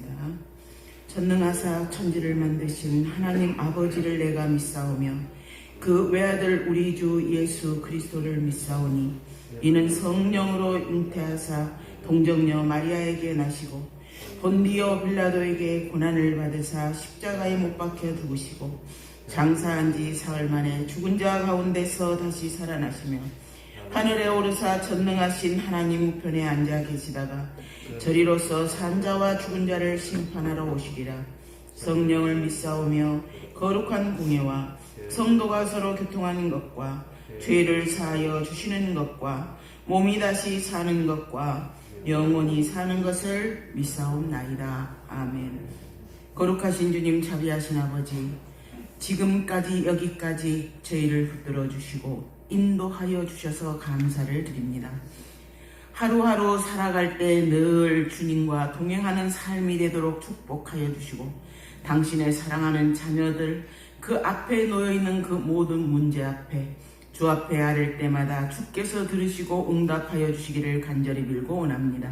기도하겠습니다. 전능하사 천지를 만드신 하나님 아버지를 내가 믿사오며 그 외아들 우리 주 예수 그리스도를 믿사오니 이는 성령으로 잉태하사 동정녀 마리아에게 나시고 본디오 빌라도에게 고난을 받으사 십자가에 못 박혀 죽으시고 장사한 지 사흘 만에 죽은 자 가운데서 다시 살아나시며 하늘에 오르사 전능하신 하나님 우편에 앉아 계시다가 저리로서 산자와 죽은 자를 심판하러 오시리라. 성령을 믿사오며 거룩한 공예와 성도가 서로 교통하는 것과 죄를 사하여 주시는 것과 몸이 다시 사는 것과 영원히 사는 것을 믿사옵나이다. 아멘. 거룩하신 주님, 자비하신 아버지, 지금까지 여기까지 저희를 붙들어 주시고 인도하여 주셔서 감사를 드립니다. 하루하루 살아갈 때 늘 주님과 동행하는 삶이 되도록 축복하여 주시고 당신의 사랑하는 자녀들 그 앞에 놓여있는 그 모든 문제 앞에 주 앞에 아를 때마다 주께서 들으시고 응답하여 주시기를 간절히 빌고 원합니다.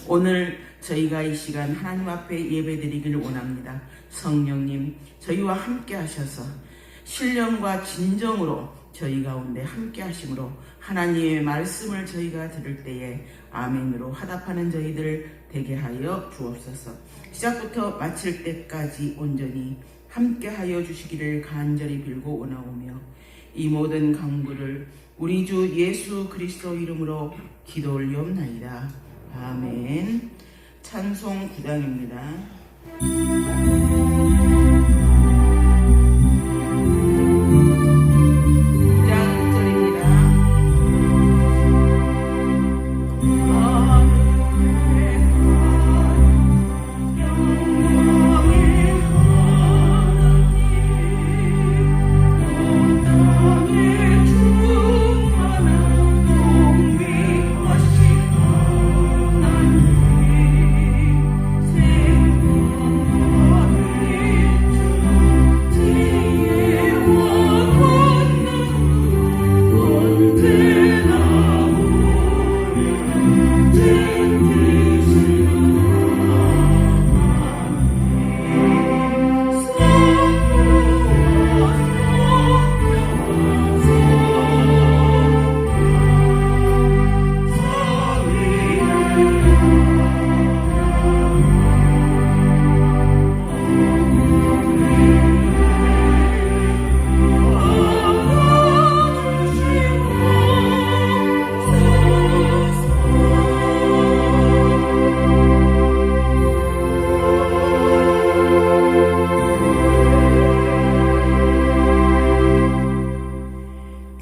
오늘 저희가 이 시간 하나님 앞에 예배드리기를 원합니다. 성령님, 저희와 함께 하셔서 신령과 진정으로 저희 가운데 함께 하심으로 하나님의 말씀을 저희가 들을 때에 아멘으로 화답하는 저희들 되게 하여 주옵소서. 시작부터 마칠 때까지 온전히 함께 하여 주시기를 간절히 빌고 원하오며 이 모든 간구를 우리 주 예수 그리스도 이름으로 기도 올리옵나이다. 아멘. 찬송 9장입니다.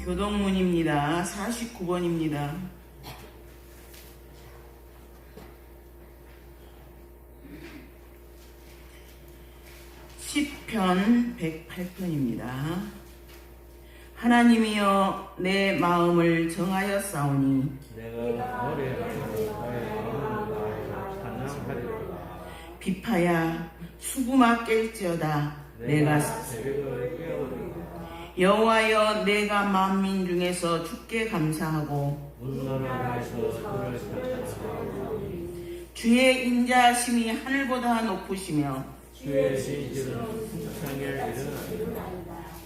교동문입니다. 49번입니다. 시편 108편입니다. 하나님이여 내 마음을 정하여 싸우니 내가 오래 나의 마음을 찬양하리라. 비파야 수구마 깰지어다 내가 새벽을 깨우리라. 여호와여 내가 만민 중에서 주께 감사하고 문나라에서 그를 찬양하리라. 주의 인자하심이 하늘보다 높으시며 주의 진실은 풍창에 일어나리라.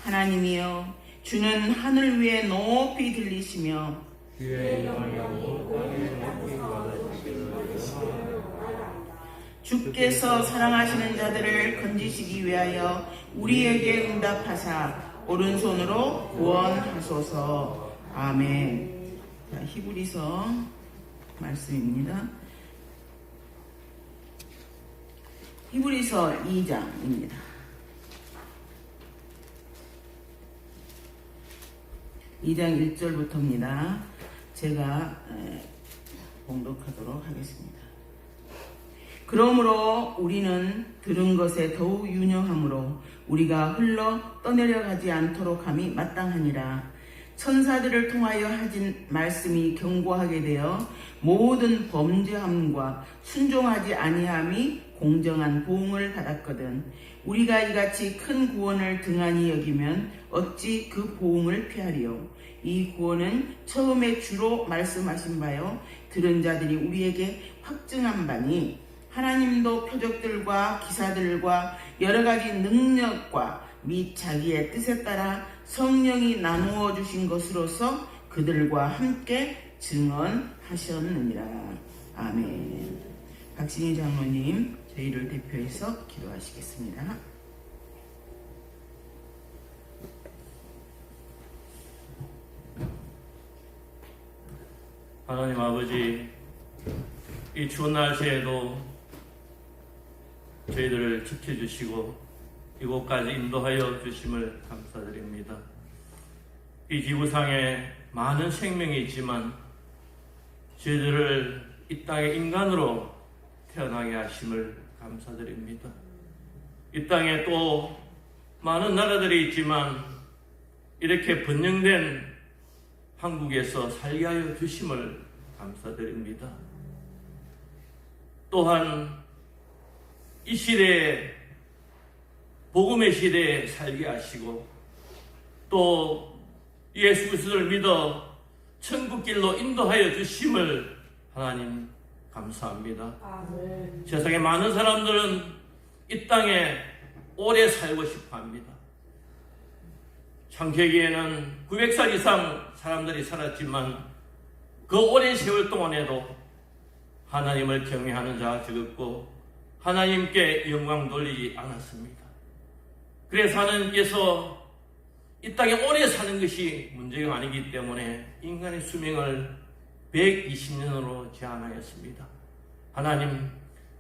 하나님이여 주는 하늘 위에 높이 들리시며 주의 영광이 온 땅에 높이 받으시기를 영광하라. 주께서 사랑하시는 자들을 건지시기 위하여 우리에게 응답하사 오른손으로 구원하소서. 아멘. 자, 히브리서 말씀입니다. 히브리서 2장입니다. (2장 1절부터입니다) 제가 봉독하도록 하겠습니다. 그러므로 우리는 들은 것에 더욱 유념하므로 우리가 흘러 떠내려가지 않도록 함이 마땅하니라. 천사들을 통하여 하신 말씀이 경고하게 되어 모든 범죄함과 순종하지 아니함이 공정한 보응을 받았거든. 우리가 이같이 큰 구원을 등한히 여기면 어찌 그 보응을 피하리요. 이 구원은 처음에 주로 말씀하신 바요 들은 자들이 우리에게 확증한 바니 하나님도 표적들과 기사들과 여러 가지 능력과 및 자기의 뜻에 따라 성령이 나누어 주신 것으로서 그들과 함께 증언하셨느니라. 아멘. 박신희 장로님, 저희를 대표해서 기도하시겠습니다. 하나님 아버지, 이 추운 날씨에도 저희들을 지켜주시고 이곳까지 인도하여 주심을 감사드립니다. 이 지구상에 많은 생명이 있지만 저희들을 이 땅의 인간으로 태어나게 하심을 감사드립니다. 이 땅에 또 많은 나라들이 있지만 이렇게 번영된 한국에서 살게 하여 주심을 감사드립니다. 또한 이 시대에 복음의 시대에 살게 하시고 또 예수 그리스도를 믿어 천국길로 인도하여 주심을 하나님 감사합니다. 아멘. 세상에 많은 사람들은 이 땅에 오래 살고 싶어 합니다. 창세기에는 900살 이상 사람들이 살았지만 그 오랜 세월 동안에도 하나님을 경외하는 자가 적었고 하나님께 영광 돌리지 않았습니다. 그래서 하나님께서 이 땅에 오래 사는 것이 문제가 아니기 때문에 인간의 수명을 120년으로 제한하였습니다. 하나님,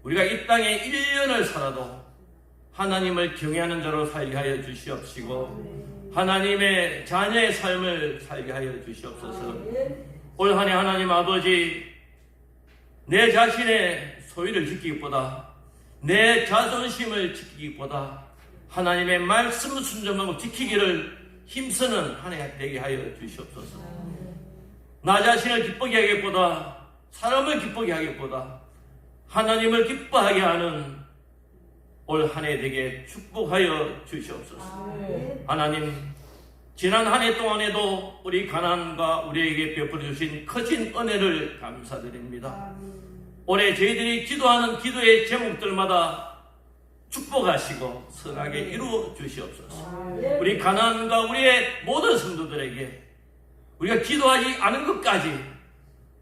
우리가 이 땅에 1년을 살아도 하나님을 경외하는 자로 살게 하여 주시옵시고 하나님의 자녀의 삶을 살게 하여 주시옵소서. 올 한 해 하나님 아버지, 내 자신의 소유를 지키기보다 내 자존심을 지키기보다 하나님의 말씀을 순종하고 지키기를 힘쓰는 한 해 되게 하여 주시옵소서. 나 자신을 기쁘게 하기보다 사람을 기쁘게 하기보다 하나님을 기뻐하게 하는 올 한 해 되게 축복하여 주시옵소서. 하나님, 지난 한 해 동안에도 우리 가난과 우리에게 베풀어 주신 커진 은혜를 감사드립니다. 올해 저희들이 기도하는 기도의 제목들마다 축복하시고 선하게 이루어 주시옵소서. 우리 가난과 우리의 모든 성도들에게 우리가 기도하지 않은 것까지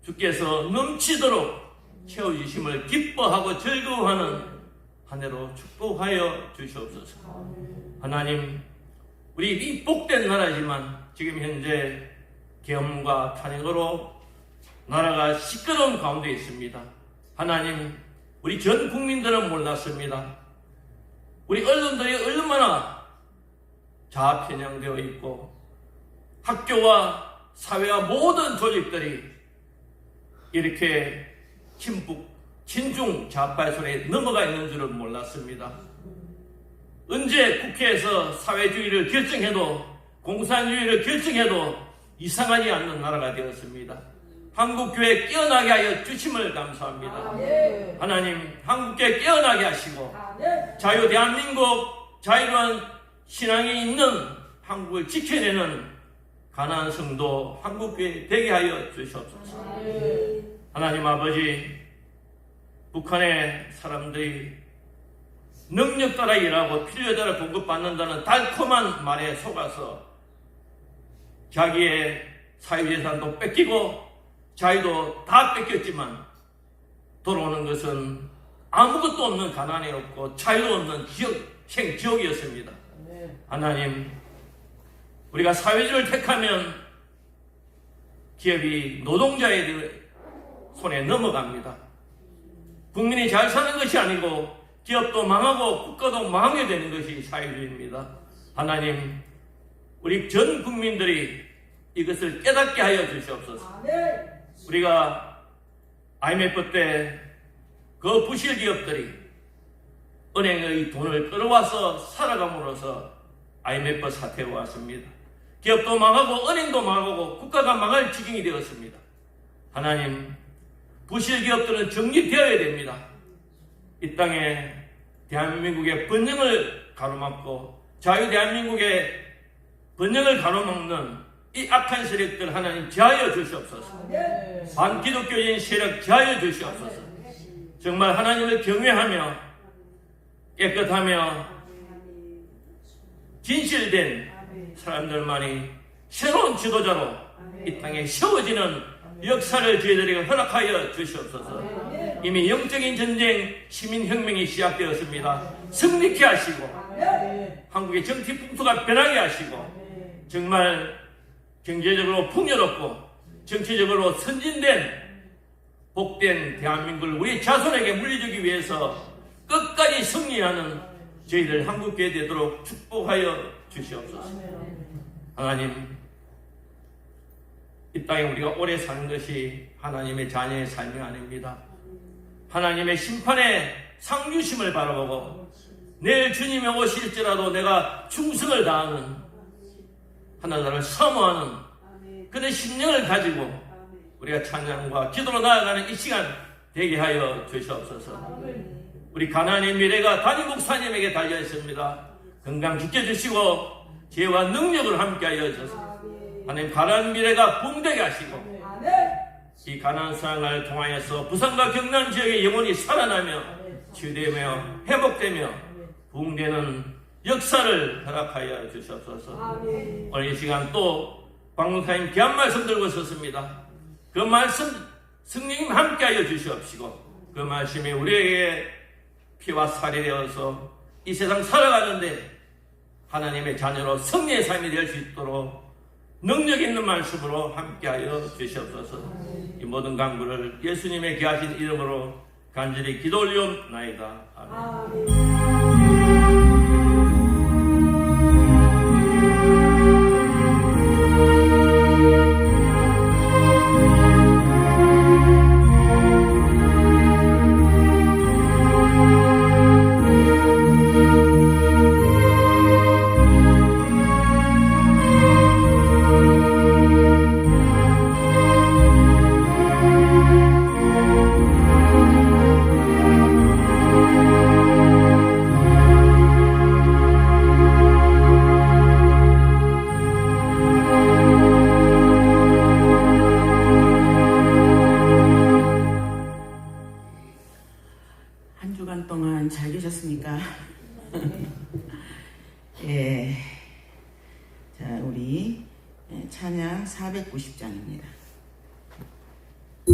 주께서 넘치도록 채워주심을 기뻐하고 즐거워하는 한 해로 축복하여 주시옵소서. 하나님, 우리 이 복된 나라지만 지금 현재 계엄과 탄핵으로 나라가 시끄러운 가운데 있습니다. 하나님, 우리 전 국민들은 몰랐습니다. 우리 언론들이 얼마나 좌편향되어 있고 학교와 사회와 모든 조직들이 이렇게 친북, 친중 좌파의 손에 넘어가 있는 줄은 몰랐습니다. 언제 국회에서 사회주의를 결정해도 공산주의를 결정해도 이상하지 않는 나라가 되었습니다. 한국교회 깨어나게 하여 주심을 감사합니다. 하나님, 한국교회 깨어나게 하시고 자유 대한민국 자유로운 신앙이 있는 한국을 지켜내는 가나안 성도 한국교회 되게 하여 주시옵소서. 하나님 아버지, 북한의 사람들이 능력 따라 일하고 필요에 따라 공급받는다는 달콤한 말에 속아서 자기의 사유재산도 뺏기고 자유도 다 뺏겼지만 돌아오는 것은 아무것도 없는 가난이었고 자유도 없는 지옥이었습니다. 하나님, 우리가 사회주의를 택하면 기업이 노동자의 손에 넘어갑니다. 국민이 잘 사는 것이 아니고 기업도 망하고 국가도 망하게 되는 것이 사회주의입니다. 하나님, 우리 전 국민들이 이것을 깨닫게 하여 주시옵소서. 우리가 IMF 때 그 부실 기업들이 은행의 돈을 끌어와서 살아감으로써 IMF 사태가 왔습니다. 기업도 망하고 은행도 망하고 국가가 망할 지경이 되었습니다. 하나님, 부실 기업들은 정리되어야 됩니다. 이 땅에 대한민국의 번영을 가로막고 자유 대한민국의 번영을 가로막는 이 악한 세력들 하나님 제하여 주시옵소서. 반기독교인 세력 제하여 주시옵소서. 정말 하나님을 경외하며 깨끗하며 진실된 사람들만이 새로운 지도자로 이 땅에 세워지는 역사를 저희들에게 허락하여 주시옵소서. 이미 영적인 전쟁, 시민혁명이 시작되었습니다. 승리케 하시고 한국의 정치 풍토가 변하게 하시고 정말 경제적으로 풍요롭고 정치적으로 선진된 복된 대한민국을 우리 자손에게 물려주기 위해서 끝까지 승리하는 저희들 한국교회 되도록 축복하여 주시옵소서. 하나님, 이 땅에 우리가 오래 사는 것이 하나님의 자녀의 삶이 아닙니다. 하나님의 심판의 상주심을 바라보고 내일 주님이 오실지라도 내가 충성을 다하는 하나님을 사모하는 그런 심령을 가지고 우리가 찬양과 기도로 나아가는 이 시간 되게 하여 주시옵소서. 우리 가나안의 미래가 담임 목사님에게 달려 있습니다. 건강 지켜주시고 지혜와 능력을 함께하여 주소서. 하나님, 가나안 미래가 붕대게 하시고 이 가나안 상을 통하여서 부산과 경남 지역의 영혼이 살아나며 치유되며 회복되며 붕대는 역사를 허락하여 주시옵소서. 오늘 이 시간 또 박목사님 귀한 말씀 들고 있었습니다. 그 말씀 성령님 함께하여 주시옵시고 그 말씀이 우리에게 피와 살이 되어서 이 세상 살아가는데 하나님의 자녀로 승리의 삶이 될 수 있도록 능력 있는 말씀으로 함께하여 주시옵소서. 이 모든 간구를 예수님의 귀하신 이름으로 간절히 기도 올리옵나이다. 아멘. 한 주간 동안 잘 계셨습니까? 예. 자, 우리 찬양 490장입니다. 주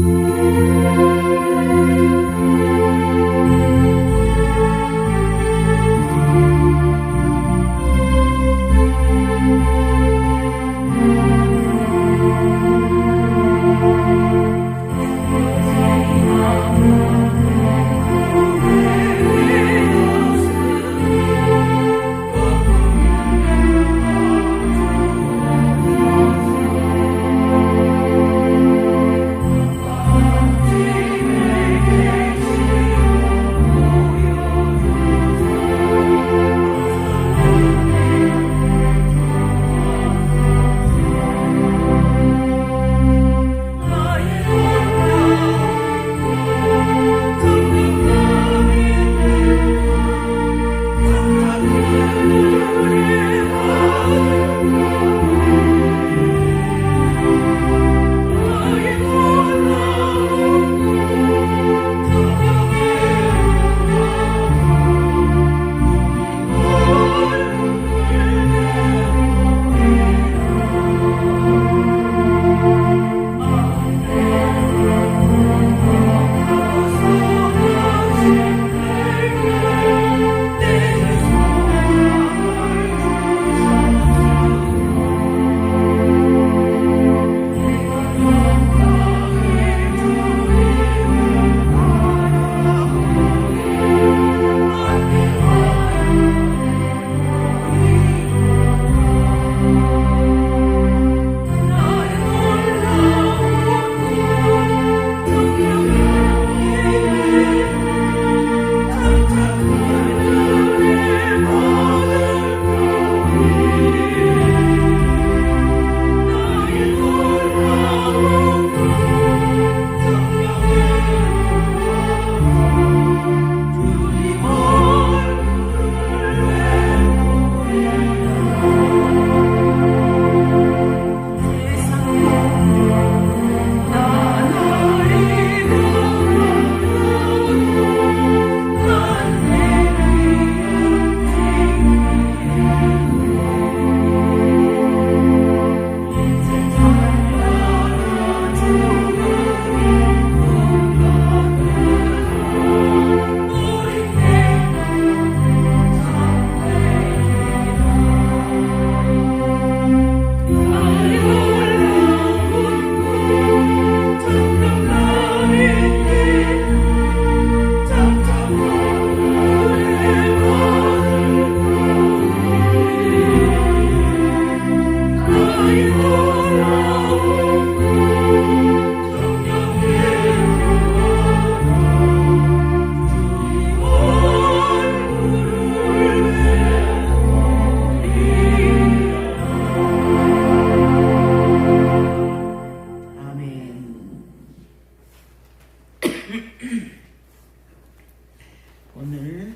오늘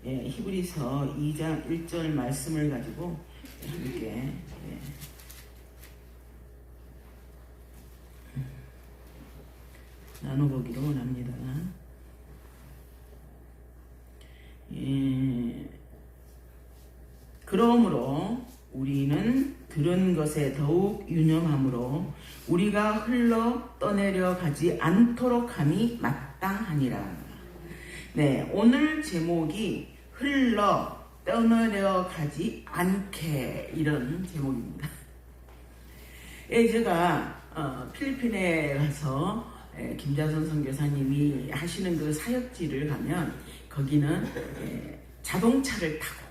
히브리서 2장 1절 말씀을 가지고 함께 나눠보기로 원합니다. 그러므로 우리는 들은 것에 더욱 유념함으로 우리가 흘러 떠내려 가지 않도록 함이 마땅하니라. 네, 오늘 제목이 흘러 떠내려 가지 않게, 이런 제목입니다. 제가 필리핀에 가서 김자선 선교사님이 하시는 그 사역지를 가면 거기는 자동차를 타고,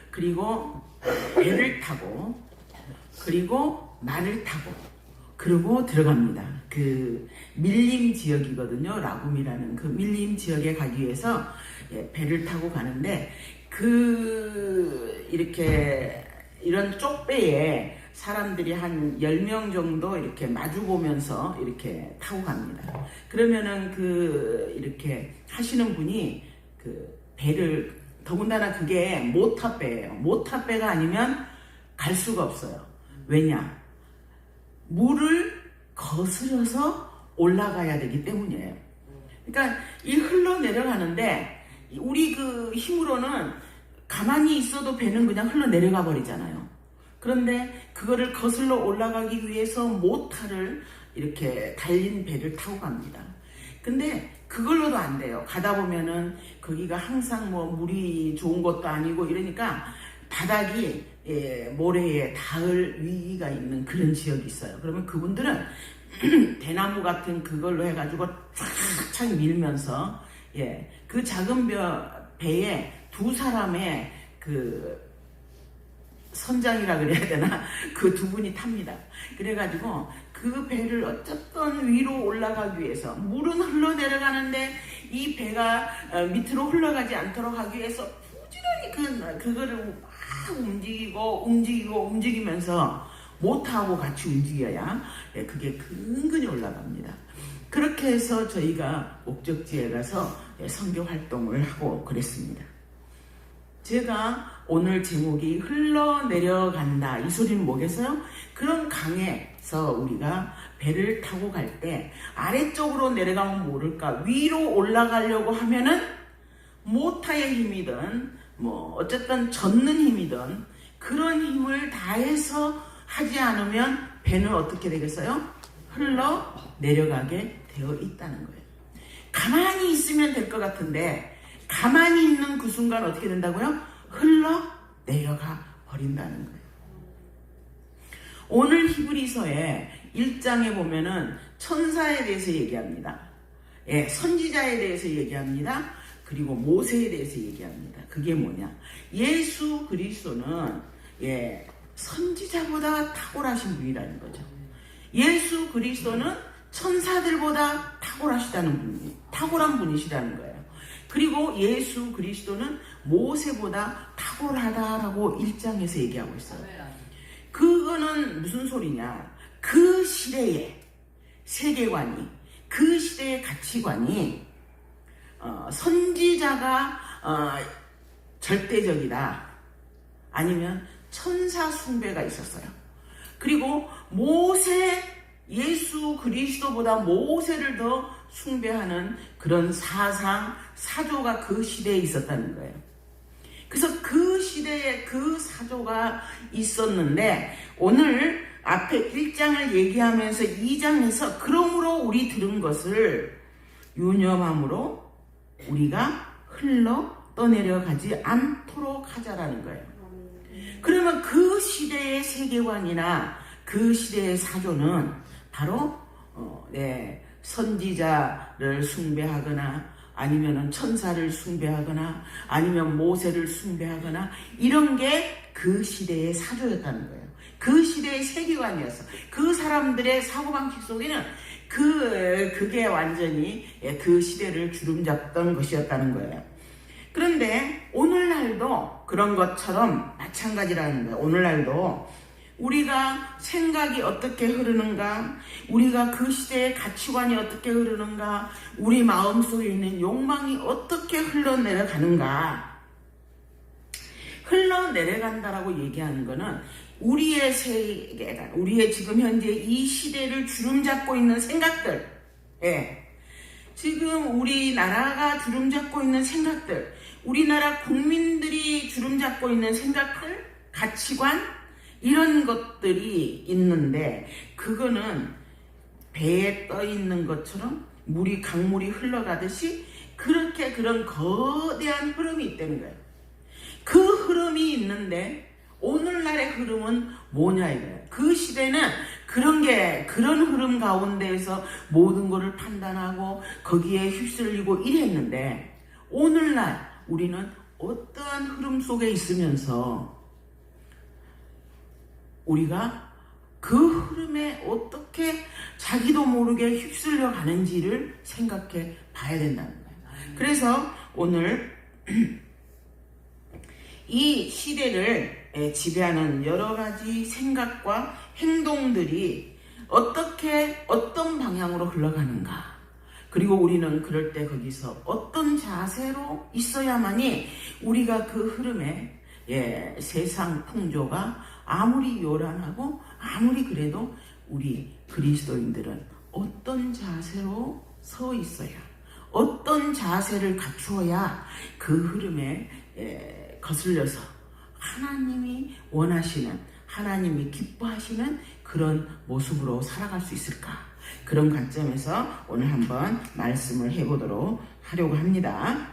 그리고 배를 타고, 그리고 말을 타고, 그리고 들어갑니다. 그 밀림 지역이거든요. 라굼이라는 그 밀림 지역에 가기 위해서 배를 타고 가는데, 이렇게 이런 쪽배에 사람들이 한 10명 정도 이렇게 마주 보면서 이렇게 타고 갑니다. 그러면은 이렇게 하시는 분이 그 배를, 더군다나 그게 모타배예요. 모타배가 아니면 갈 수가 없어요. 왜냐? 물을 거스려서 올라가야 되기 때문이에요. 그러니까 이 흘러 내려가는데 우리 그 힘으로는 가만히 있어도 배는 그냥 흘러 내려가 버리잖아요. 그런데 그거를 거슬러 올라가기 위해서 모타를 이렇게 달린 배를 타고 갑니다. 근데 그걸로도 안 돼요. 가다 보면은 거기가 항상 뭐 물이 좋은 것도 아니고 이러니까 바닥이 모래에 닿을 위기가 있는 그런 지역이 있어요. 그러면 그분들은 대나무 같은 그걸로 해가지고 쫙쫙 밀면서 그 작은 배에 두 사람의 그 선장이라 그래야 되나? 그 두 분이 탑니다. 그래가지고 그 배를 어쨌든 위로 올라가기 위해서, 물은 흘러 내려가는데 이 배가 밑으로 흘러가지 않도록 하기 위해서 부지런히 그거를 막 움직이면서 모타하고 같이 움직여야 그게 근근히 올라갑니다. 그렇게 해서 저희가 목적지에 가서 선교 활동을 하고 그랬습니다. 제가 오늘 제목이 흘러내려간다, 이 소리는 뭐겠어요? 그런 강에서 우리가 배를 타고 갈 때 아래쪽으로 내려가면 모를까, 위로 올라가려고 하면은 모타의 힘이든 뭐 어쨌든 젓는 힘이든 그런 힘을 다해서 하지 않으면 배는 어떻게 되겠어요? 흘러 내려가게 되어 있다는 거예요. 가만히 있으면 될 것 같은데 가만히 있는 그 순간 어떻게 된다고요? 흘러 내려가 버린다는 거예요. 오늘 히브리서의 1장에 보면은 천사에 대해서 얘기합니다. 선지자에 대해서 얘기합니다. 그리고 모세에 대해서 얘기합니다. 그게 뭐냐? 예수 그리스도는 선지자보다 탁월하신 분이라는 거죠. 예수 그리스도는 천사들보다 탁월한 분이시라는 거예요. 그리고 예수 그리스도는 모세보다 탁월하다라고 1장에서 얘기하고 있어요. 그거는 무슨 소리냐? 그 시대의 세계관이, 그 시대의 가치관이 선지자가 절대적이다, 아니면 천사 숭배가 있었어요. 그리고 예수 그리스도보다 모세를 더 숭배하는 그런 사조가 그 시대에 있었다는 거예요. 그래서 그 시대에 그 사조가 있었는데, 오늘 앞에 1장을 얘기하면서 2장에서 그러므로 우리 들은 것을 유념함으로 우리가 흘러 떠내려가지 않도록 하자라는 거예요. 그러면 그 시대의 세계관이나 그 시대의 사조는 바로 선지자를 숭배하거나, 아니면 천사를 숭배하거나, 아니면 모세를 숭배하거나, 이런 게 그 시대의 사조였다는 거예요. 그 시대의 세계관이었어. 그 사람들의 사고방식 속에는 그게 완전히 그 시대를 주름잡던 것이었다는 거예요. 그런데 오늘날도 그런 것처럼 마찬가지라는 거예요. 오늘날도 우리가 생각이 어떻게 흐르는가, 우리가 그 시대의 가치관이 어떻게 흐르는가, 우리 마음속에 있는 욕망이 어떻게 흘러내려가는가. 흘러내려간다라고 얘기하는 거는 우리의 세계관, 우리의 지금 현재 이 시대를 주름잡고 있는 생각들, 지금 우리나라가 주름잡고 있는 생각들, 우리나라 국민들이 주름잡고 있는 생각들, 가치관, 이런 것들이 있는데, 그거는 배에 떠 있는 것처럼 강물이 흘러가듯이 그렇게 그런 거대한 흐름이 있다는 거예요. 그 흐름이 있는데 오늘날의 흐름은 뭐냐 이거예요. 그 시대는 그런 흐름 가운데에서 모든 것을 판단하고 거기에 휩쓸리고 이랬는데, 오늘날 우리는 어떠한 흐름 속에 있으면서 우리가 그 흐름에 어떻게 자기도 모르게 휩쓸려 가는지를 생각해 봐야 된다는 거예요. 그래서 오늘 이 시대를 지배하는 여러 가지 생각과 행동들이 어떤 방향으로 흘러가는가, 그리고 우리는 그럴 때 거기서 어떤 자세로 있어야만이 우리가 그 흐름에 세상 풍조가 아무리 요란하고 아무리 그래도 우리 그리스도인들은 어떤 자세로 서 있어야, 어떤 자세를 갖추어야 그 흐름에 거슬려서 하나님이 원하시는, 하나님이 기뻐하시는 그런 모습으로 살아갈 수 있을까? 그런 관점에서 오늘 한번 말씀을 해보도록 하려고 합니다.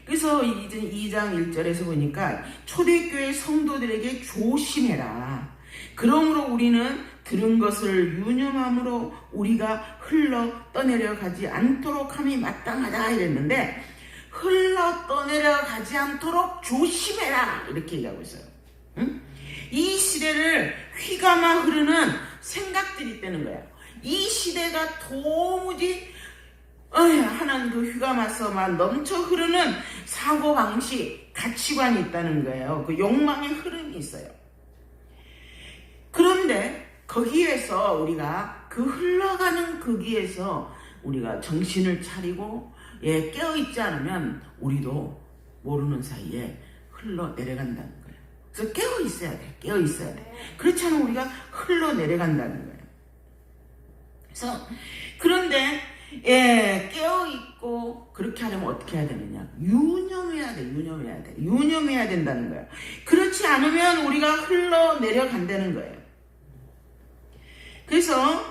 그래서 2장 1절에서 보니까 초대교회 성도들에게 조심해라. 그러므로 우리는 들은 것을 유념함으로 우리가 흘러 떠내려가지 않도록 함이 마땅하다 이랬는데, 흘러 떠내려가지 않도록 조심해라 이렇게 얘기하고 있어요. 응? 이 시대를 휘감아 흐르는 생각들이 있다는 거예요. 이 시대가 도무지 하나님 그 휘감아서 막 넘쳐 흐르는 사고방식, 가치관이 있다는 거예요. 그 욕망의 흐름이 있어요. 그런데 거기에서 우리가 그 흘러가는 거기에서 우리가 정신을 차리고 깨어있지 않으면 우리도 모르는 사이에 흘러내려간다는 거예요. 그래서 깨어있어야 돼. 깨어있어야 돼. 그렇지 않으면 우리가 흘러내려간다는 거예요. 그래서 그런데 깨어있고 그렇게 하려면 어떻게 해야 되느냐? 유념해야 돼. 유념해야 된다는 거예요. 그렇지 않으면 우리가 흘러내려간다는 거예요. 그래서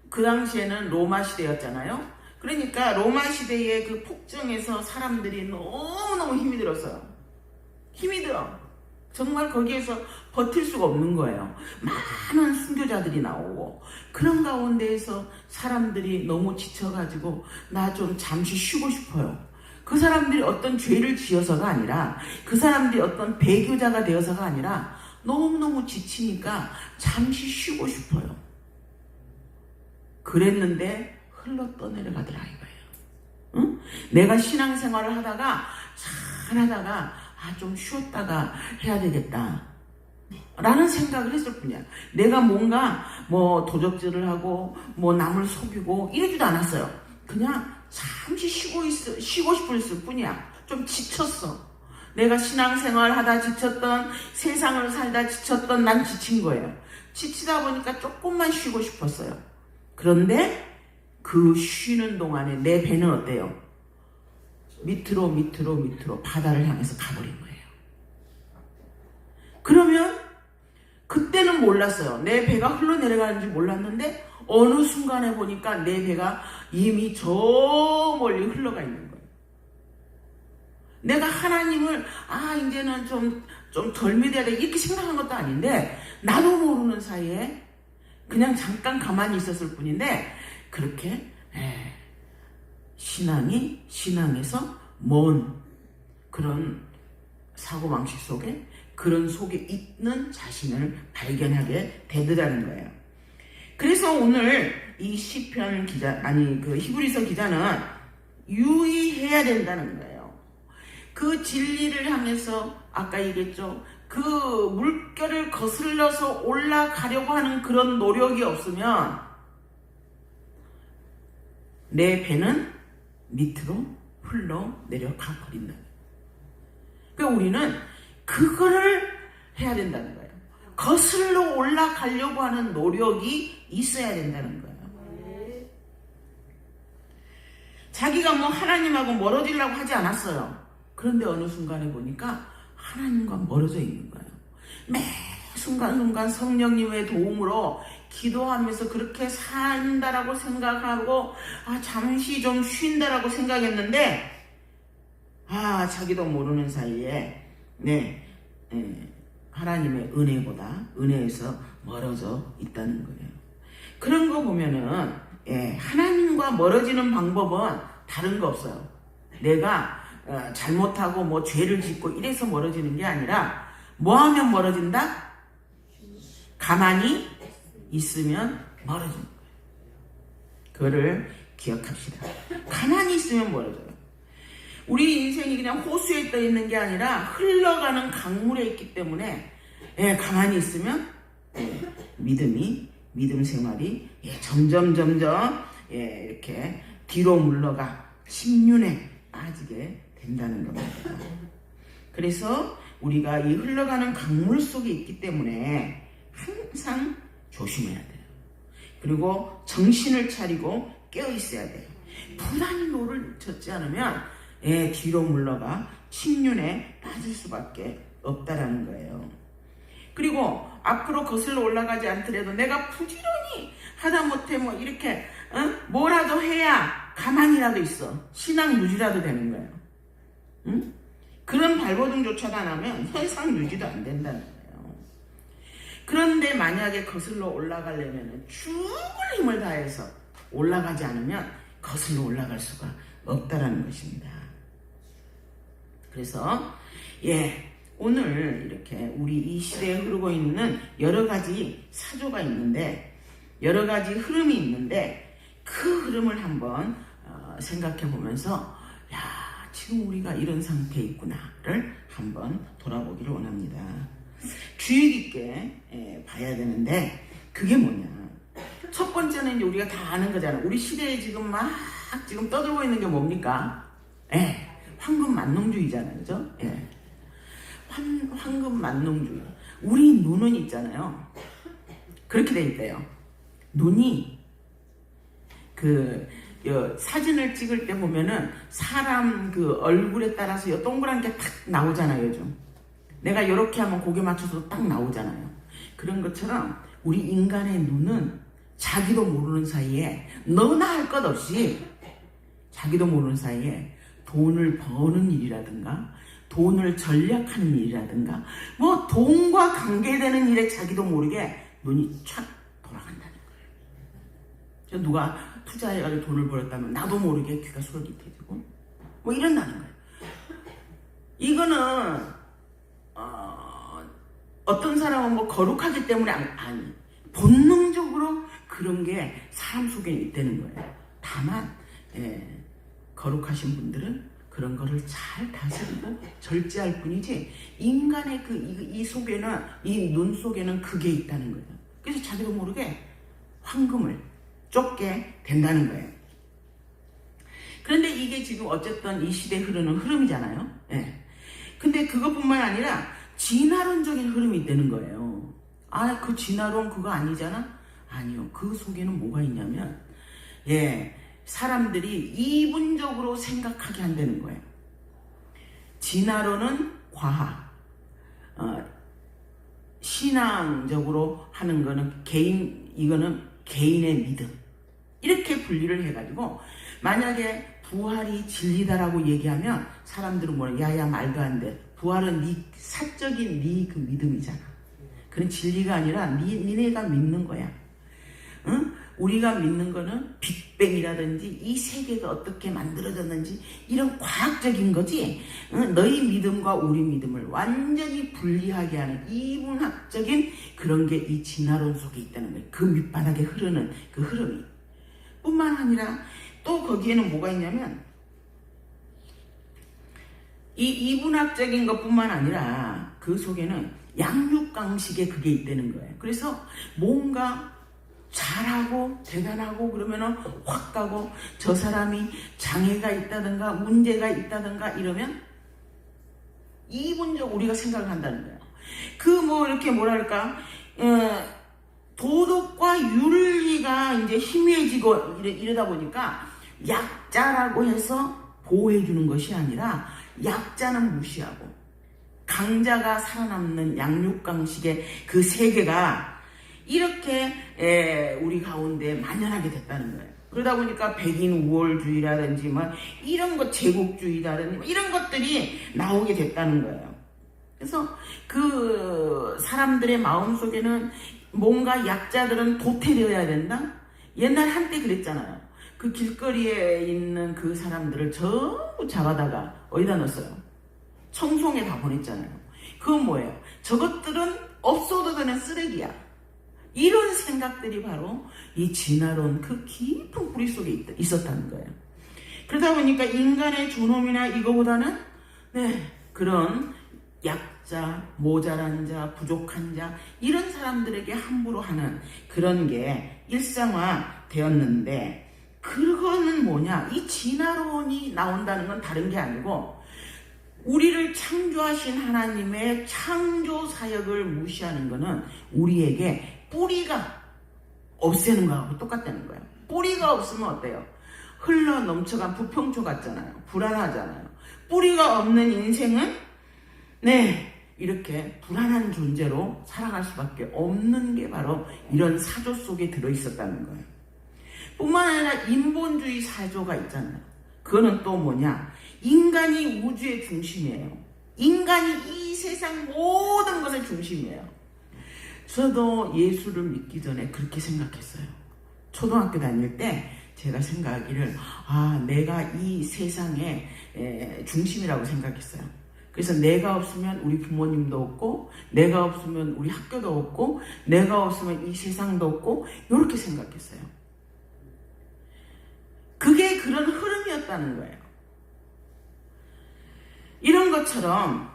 그 당시에는 로마 시대였잖아요. 그러니까 로마 시대의 그 폭정에서 사람들이 너무너무 힘이 들었어요. 힘이 들어. 정말 거기에서 버틸 수가 없는 거예요. 많은 순교자들이 나오고, 그런 가운데에서 사람들이 너무 지쳐가지고 나 좀 잠시 쉬고 싶어요. 그 사람들이 어떤 죄를 지어서가 아니라, 그 사람들이 어떤 배교자가 되어서가 아니라 너무너무 지치니까 잠시 쉬고 싶어요. 그랬는데 흘러 떠내려가더라 이거예요. 응? 내가 신앙생활을 하다가 좀 쉬었다가 해야 되겠다 라는 생각을 했을 뿐이야. 내가 뭔가 도적질을 하고 남을 속이고 이러지도 않았어요. 그냥 잠시 쉬고 싶었을 뿐이야. 좀 지쳤어. 내가 신앙생활 하다 지쳤던, 세상을 살다 지쳤던 난 지친 거예요. 지치다 보니까 조금만 쉬고 싶었어요. 그런데 그 쉬는 동안에 내 배는 어때요? 밑으로 바다를 향해서 가버린 거예요. 그러면 그때는 몰랐어요. 내 배가 흘러내려가는지 몰랐는데 어느 순간에 보니까 내 배가 이미 저 멀리 흘러가 있는 거예요. 내가 하나님을 이제는 좀 덜 믿어야 돼 이렇게 생각한 것도 아닌데, 나도 모르는 사이에 그냥 잠깐 가만히 있었을 뿐인데, 그렇게 신앙에서 먼 그런 사고방식 속에, 그런 속에 있는 자신을 발견하게 되더라는 거예요. 그래서 오늘 이 시편 기자, 그 히브리서 기자는 유의해야 된다는 거예요. 그 진리를 향해서 아까 얘기했죠. 그 그 물결을 거슬러서 올라가려고 하는 그런 노력이 없으면 내 배는 밑으로 흘러 내려가 버린다. 그러니까 우리는 그거를 해야 된다는 거예요. 거슬러 올라가려고 하는 노력이 있어야 된다는 거예요. 자기가 뭐 하나님하고 멀어지려고 하지 않았어요. 그런데 어느 순간에 보니까 하나님과 멀어져 있는 거예요. 매 순간순간 성령님의 도움으로 기도하면서 그렇게 산다라고 생각하고 잠시 좀 쉰다라고 생각했는데 자기도 모르는 사이에 하나님의 은혜에서 멀어져 있다는 거예요. 그런 거 보면은 하나님과 멀어지는 방법은 다른 거 없어요. 내가 잘못하고 뭐 죄를 짓고 이래서 멀어지는 게 아니라 뭐 하면 멀어진다? 가만히 있으면 멀어지는 거예요. 그거를 기억합시다. 가만히 있으면 멀어져요. 우리 인생이 그냥 호수에 떠 있는 게 아니라 흘러가는 강물에 있기 때문에 가만히 있으면 믿음 생활이 점점 이렇게 뒤로 물러가 심륜에 빠지게 된다는 겁니다. 그래서 우리가 이 흘러가는 강물 속에 있기 때문에 항상 조심해야 돼요. 그리고 정신을 차리고 깨어 있어야 돼요. 부단히 노를 젓지 않으면 뒤로 물러가 침륜에 빠질 수밖에 없다라는 거예요. 그리고 앞으로 거슬러 올라가지 않더라도 내가 부지런히 하다못해 뭐 이렇게 뭐라도 해야 가만히라도 있어. 신앙 유지라도 되는 거예요. 응? 그런 발버둥조차도 안 하면 현상 유지도 안 된다는 거예요. 그런데 만약에 거슬러 올라가려면 죽을 힘을 다해서 올라가지 않으면 거슬러 올라갈 수가 없다라는 것입니다. 그래서 오늘 이렇게 우리 이 시대에 흐르고 있는 여러 가지 사조가 있는데, 여러 가지 흐름이 있는데, 그 흐름을 한번 생각해 보면서 지금 우리가 이런 상태에 있구나를 한번 돌아보기를 원합니다. 주의 깊게 봐야 되는데, 그게 뭐냐? 첫 번째는 이제 우리가 다 아는 거잖아요. 우리 시대에 지금 지금 떠들고 있는 게 뭡니까? 황금 만농주의잖아요. 그죠? 황금 만농주의. 우리 눈은 있잖아요. 그렇게 돼 있대요. 눈이 사진을 찍을 때 보면은 사람 그 얼굴에 따라서 동그란 게 탁 나오잖아요. 요즘 내가 이렇게 하면 고개 맞춰서 딱 나오잖아요. 그런 것처럼 우리 인간의 눈은 자기도 모르는 사이에 너나 할 것 없이 자기도 모르는 사이에 돈을 버는 일이라든가 돈을 전략하는 일이라든가 뭐 돈과 관계되는 일에 자기도 모르게 눈이 촥 돌아간다는 거예요. 누가 투자해가지고 돈을 벌었다면 나도 모르게 귀가 솔깃해지고 뭐 이런다는 거예요. 이거는 어떤 사람은 뭐 거룩하기 때문에 아니 본능적으로 그런 게 사람 속에 있다는 거예요. 다만 거룩하신 분들은 그런 거를 잘 다스리고 절제할 뿐이지 인간의 이 속에는 이 눈 속에는 그게 있다는 거예요. 그래서 자기도 모르게 황금을 쫓게 된다는 거예요. 그런데 이게 지금 어쨌든 이 시대에 흐르는 흐름이잖아요. 근데 그것뿐만 아니라 진화론적인 흐름이 있다는 거예요. 그 진화론 그거 아니잖아? 아니요. 그 속에는 뭐가 있냐면 사람들이 이분적으로 생각하게 한다는 거예요. 진화론은 과학, 신앙적으로 하는 거는 이거는 개인의 믿음. 이렇게 분리를 해가지고 만약에 부활이 진리다라고 얘기하면 사람들은 야야 말도 안 돼. 부활은 사적인 그 믿음이잖아. 그런 진리가 아니라 니네가 믿는 거야. 응? 우리가 믿는 거는 빅뱅이라든지 이 세계가 어떻게 만들어졌는지 이런 과학적인 거지. 너희 믿음과 우리 믿음을 완전히 분리하게 하는 이분학적인 그런 게 이 진화론 속에 있다는 거예요. 그 밑바닥에 흐르는 그 흐름이. 뿐만 아니라 또 거기에는 뭐가 있냐면 이 이분학적인 것뿐만 아니라 그 속에는 양육강식에 그게 있다는 거예요. 그래서 뭔가 잘하고 대단하고 그러면은 확 가고, 저 사람이 장애가 있다든가 문제가 있다든가 이러면 이분적 우리가 생각을 한다는 거예요. 그 뭐 이렇게 뭐랄까, 도덕과 윤리가 이제 희미해지고 이러다 보니까 약자라고 해서 보호해주는 것이 아니라 약자는 무시하고 강자가 살아남는 양육강식의 그 세계가 이렇게 우리 가운데 만연하게 됐다는 거예요. 그러다 보니까 백인 우월주의라든지 뭐 이런 것, 제국주의라든지 뭐 이런 것들이 나오게 됐다는 거예요. 그래서 그 사람들의 마음속에는 뭔가 약자들은 도태되어야 된다? 옛날 한때 그랬잖아요. 그 길거리에 있는 그 사람들을 전부 잡아다가 어디다 넣었어요? 청송에 다 보냈잖아요. 그건 뭐예요? 저것들은 없어도 되는 쓰레기야. 이런 생각들이 바로 이 진화론 그 깊은 뿌리 속에 있었다는 거예요. 그러다 보니까 인간의 존엄이나 이거보다는 그런 약자, 모자란 자, 부족한 자 이런 사람들에게 함부로 하는 그런 게 일상화 되었는데, 그거는 뭐냐? 이 진화론이 나온다는 건 다른 게 아니고 우리를 창조하신 하나님의 창조 사역을 무시하는 거는 우리에게 뿌리가 없애는 거하고 똑같다는 거예요. 뿌리가 없으면 어때요? 흘러 넘쳐간 부평초 같잖아요. 불안하잖아요. 뿌리가 없는 인생은 이렇게 불안한 존재로 살아갈 수밖에 없는 게 바로 이런 사조 속에 들어있었다는 거예요. 뿐만 아니라 인본주의 사조가 있잖아요. 그거는 또 뭐냐? 인간이 우주의 중심이에요. 인간이 이 세상 모든 것의 중심이에요. 저도 예수를 믿기 전에 그렇게 생각했어요. 초등학교 다닐 때 제가 생각하기를 내가 이 세상의 중심이라고 생각했어요. 그래서 내가 없으면 우리 부모님도 없고, 내가 없으면 우리 학교도 없고, 내가 없으면 이 세상도 없고, 이렇게 생각했어요. 그게 그런 흐름이었다는 거예요. 이런 것처럼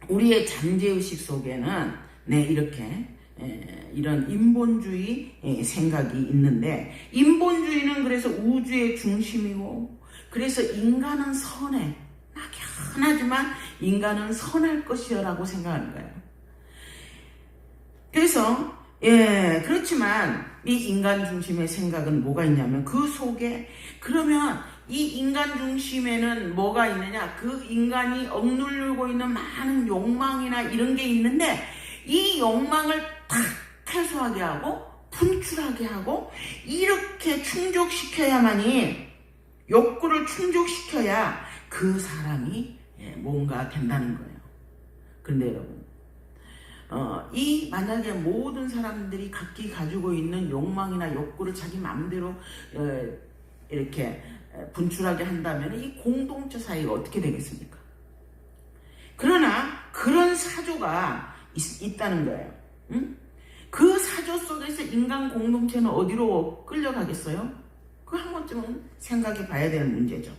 우리의 잠재의식 속에는 이렇게 이런 인본주의 생각이 있는데, 인본주의는 그래서 우주의 중심이고, 그래서 인간은 선해, 막연하지만 인간은 선할 것이라고 생각하는 거예요. 그래서 그렇지만 이 인간 중심의 생각은 뭐가 있냐면, 그 속에 그러면 이 인간 중심에는 뭐가 있느냐? 그 인간이 억누르고 있는 많은 욕망이나 이런 게 있는데, 이 욕망을 탁 해소하게 하고 분출하게 하고 이렇게 충족시켜야만이, 욕구를 충족시켜야 그 사람이 뭔가 된다는 거예요. 그런데 여러분, 이 만약에 모든 사람들이 각기 가지고 있는 욕망이나 욕구를 자기 마음대로 이렇게 분출하게 한다면 이 공동체 사이가 어떻게 되겠습니까? 그러나 그런 사조가 있다는 거예요. 응? 그 사조 속에서 인간 공동체는 어디로 끌려가겠어요? 그거 한 번쯤은 생각해 봐야 되는 문제죠.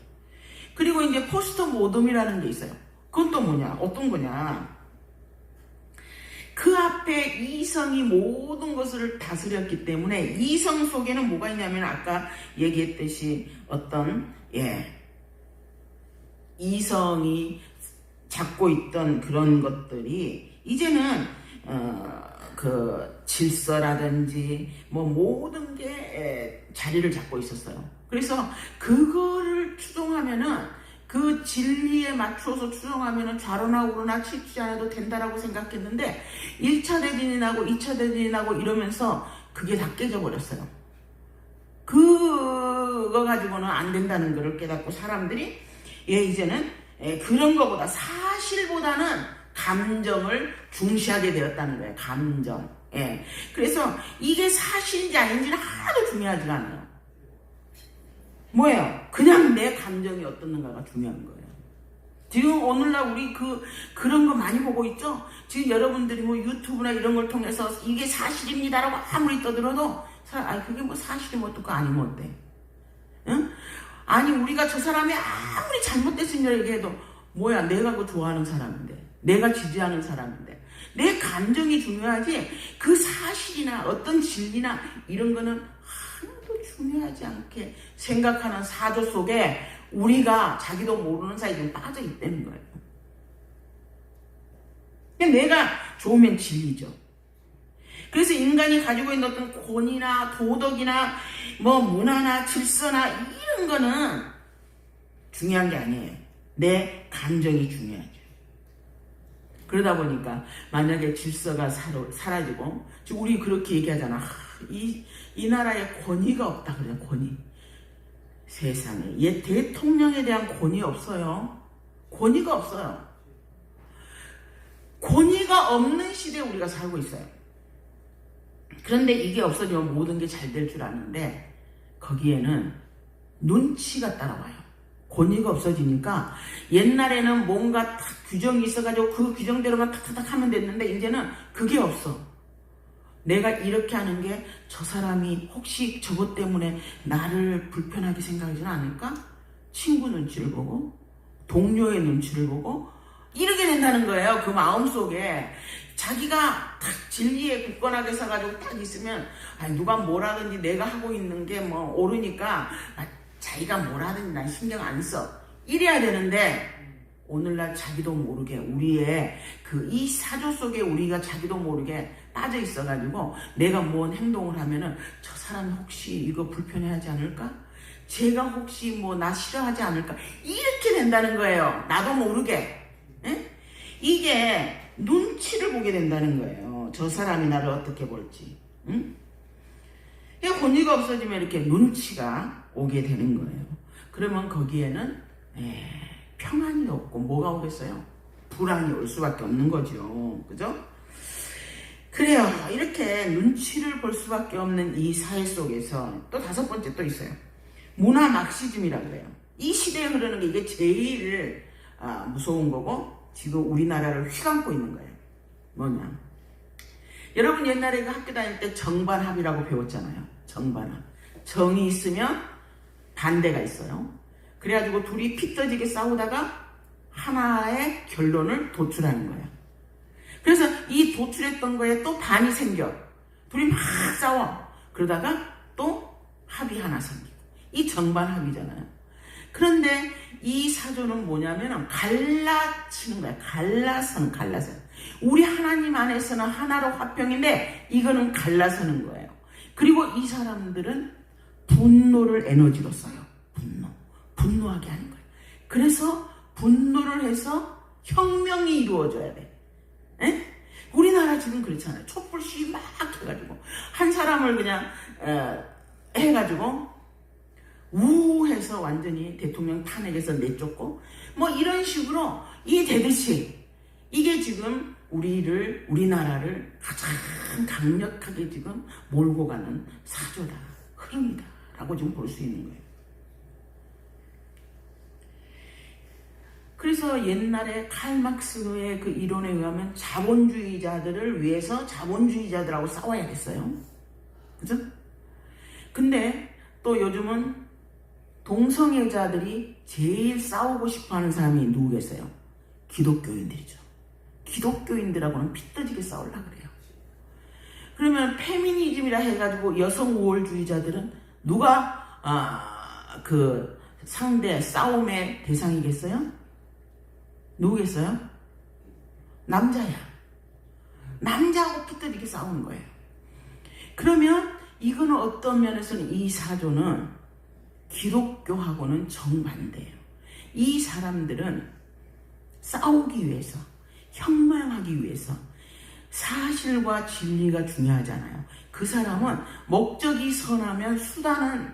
그리고 이제 포스트 모덤이라는 게 있어요. 그건 또 뭐냐? 어떤 거냐? 그 앞에 이성이 모든 것을 다스렸기 때문에 이성 속에는 뭐가 있냐면, 아까 얘기했듯이 어떤 이성이 잡고 있던 그런 것들이 이제는 그 질서라든지 뭐 모든 게 자리를 잡고 있었어요. 그래서 그거를 추종하면은, 그 진리에 맞춰서 추종하면은 좌로나 우로나 치지 않아도 된다라고 생각했는데 1차 대전이 나고 2차 대전이 나고 이러면서 그게 다 깨져버렸어요. 그거 가지고는 안 된다는 것을 깨닫고 사람들이 이제는 그런 거보다 사실보다는 감정을 중시하게 되었다는 거예요. 감정. 그래서 이게 사실인지 아닌지는 하나도 중요하지가 않아요. 뭐예요? 그냥 내 감정이 어떻는가가 중요한 거예요. 지금 오늘날 우리 그런 거 많이 보고 있죠? 지금 여러분들이 뭐 유튜브나 이런 걸 통해서 이게 사실입니다라고 아무리 떠들어도 그게 뭐 사실이면 어떡고 아니면 어때? 응? 아니 우리가 저 사람이 아무리 잘못됐으니까 얘기해도 뭐야, 내가 그거 좋아하는 사람인데, 내가 지지하는 사람인데, 내 감정이 중요하지 그 사실이나 어떤 진리나 이런 거는 하나도 중요하지 않게 생각하는 사조 속에 우리가 자기도 모르는 사이에 좀 빠져 있다는 거예요. 내가 좋으면 진리죠. 그래서 인간이 가지고 있는 어떤 권위나 도덕이나 뭐 문화나 질서나 이런 거는 중요한 게 아니에요. 내 감정이 중요하죠. 그러다 보니까 만약에 질서가 사라지고 지금 우리 그렇게 얘기하잖아. 이 나라에 권위가 없다 그래요. 권위. 세상에 얘 대통령에 대한 권위 없어요. 권위가 없어요. 권위가 없는 시대에 우리가 살고 있어요. 그런데 이게 없어지면 모든 게 잘 될 줄 아는데 거기에는 눈치가 따라와요. 권위가 없어지니까 옛날에는 뭔가 딱 규정이 있어가지고 그 규정대로만 탁탁탁 하면 됐는데 이제는 그게 없어. 내가 이렇게 하는 게 저 사람이 혹시 저것 때문에 나를 불편하게 생각하지는 않을까? 친구 눈치를 보고 동료의 눈치를 보고 이렇게 된다는 거예요. 그 마음속에 자기가 딱 진리에 굳건하게 서가지고 딱 있으면 누가 뭐라든지 내가 하고 있는 게 뭐 옳으니까 자기가 뭐라든지 난 신경 안 써. 이래야 되는데 오늘날 자기도 모르게 우리의 이 사조 속에 우리가 자기도 모르게 빠져 있어가지고 내가 뭔 행동을 하면은 저 사람이 혹시 이거 불편해하지 않을까? 제가 혹시 뭐 나 싫어하지 않을까? 이렇게 된다는 거예요. 나도 모르게. 에? 이게 눈치를 보게 된다는 거예요. 저 사람이 나를 어떻게 볼지. 응? 권위가 없어지면 이렇게 눈치가 오게 되는 거예요. 그러면 거기에는 평안이 없고 뭐가 오겠어요? 불안이 올 수밖에 없는 거죠. 그죠? 그래요. 이렇게 눈치를 볼 수밖에 없는 이 사회 속에서 또 다섯 번째 또 있어요. 문화 막시즘이라고 해요. 이 시대에 흐르는 게 이게 제일 무서운 거고 지금 우리나라를 휘감고 있는 거예요. 뭐냐? 여러분 옛날에 그 학교 다닐 때 정반합이라고 배웠잖아요. 정반합. 정이 있으면 반대가 있어요. 그래가지고 둘이 피 터지게 싸우다가 하나의 결론을 도출하는 거예요. 그래서 이 도출했던 거에 또 반이 생겨. 둘이 막 싸워. 그러다가 또 합이 하나 생기고. 이 정반합이잖아요. 그런데 이 사조는 뭐냐면 갈라치는 거야. 갈라서는. 우리 하나님 안에서는 하나로 화평인데 이거는 갈라서는 거예요. 그리고 이 사람들은 분노를 에너지로 써요. 분노하게 하는 거예요. 그래서 분노를 해서 혁명이 이루어져야 돼. 에? 우리나라 지금 그렇잖아요. 촛불 시위 막 해가지고 한 사람을 그냥 해가지고 우해서 완전히 대통령 탄핵에서 내쫓고 뭐 이런 식으로 이게 되듯이 이게 지금 우리나라를 가장 강력하게 지금 몰고 가는 사조다, 흐름이다 라고 지금 볼 수 있는 거예요. 그래서 옛날에 칼막스의 그 이론에 의하면 자본주의자들을 위해서 자본주의자들하고 싸워야겠어요. 그죠? 근데 또 요즘은 동성애자들이 제일 싸우고 싶어 하는 사람이 누구겠어요? 기독교인들이죠. 기독교인들하고는 피 터지게 싸우려고 그래요. 그러면 페미니즘이라 해가지고 여성 우월주의자들은 누가 그 상대 싸움의 대상이겠어요? 누구겠어요? 남자야. 남자하고 피 터지게 싸우는 거예요. 그러면 이거는 어떤 면에서는 이 사조는 기독교하고는 정반대예요. 이 사람들은 싸우기 위해서, 혁명하기 위해서 사실과 진리가 중요하잖아요. 그 사람은 목적이 선하면 수단은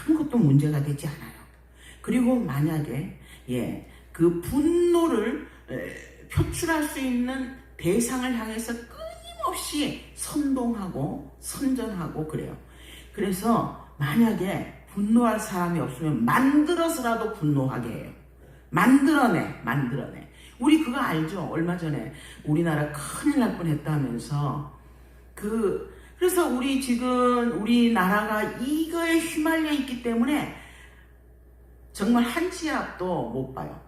아무것도 문제가 되지 않아요. 그리고 만약에 그 분노를 표출할 수 있는 대상을 향해서 끊임없이 선동하고 선전하고 그래요. 그래서 만약에 분노할 사람이 없으면 만들어서라도 분노하게 해요. 만들어내. 우리 그거 알죠? 얼마 전에 우리나라 큰일 날 뻔했다면서 그래서 우리나라가 이거에 휘말려 있기 때문에 정말 한 치 앞도 못 봐요.